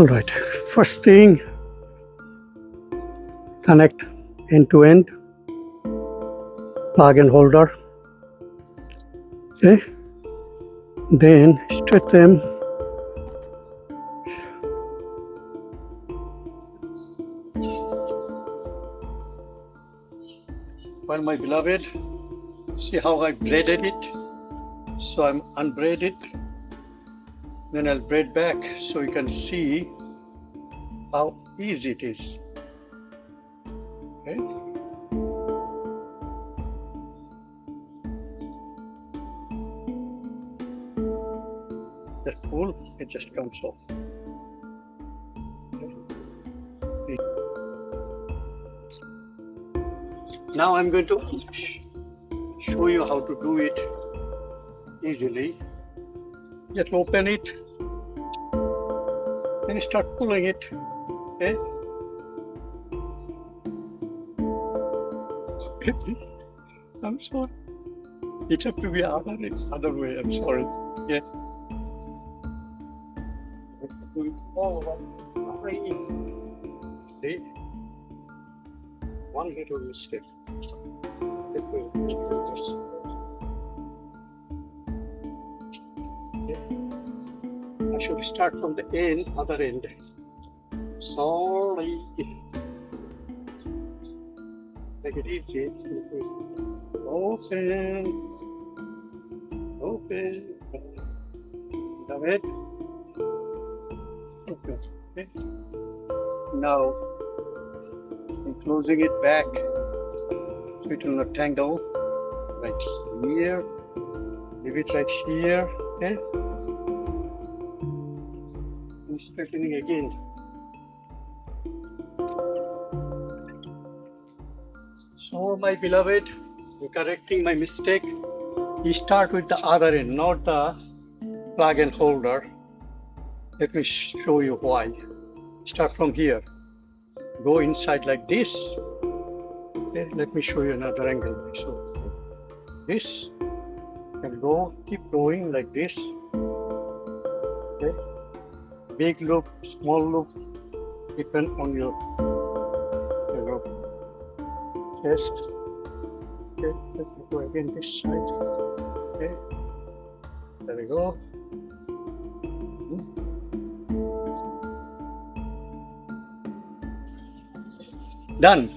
All right, first thing, connect end to end, plug and holder. Okay, then straight them. Well, my beloved, see how I braided it? So I'm unbraided, then I'll braid back so you can see how easy it is. Okay. Just pull, it just comes off. Okay. Now I'm going to show you how to do it easily. Just open it and start pulling it. Okay. I'm sorry. It has to be other way. I'm sorry. Yeah. Do it all very easy. See? One little mistake. Let me do this. Okay. I should start from the end, other end. Sorry. Take it easy. Open. Open. Love it. Okay. Now I'm closing it back so it will not tangle. Right here. Leave it right here. Okay. And straightening again. So my beloved, in correcting my mistake, you start with the other end, not the plug and holder. Let me show you why. Start from here. Go inside like this. Okay, let me show you another angle. So this can go, keep going like this. Okay. Big loop, small loop, depend on your chest. Okay, let me go again this side. Okay, there we go. Done.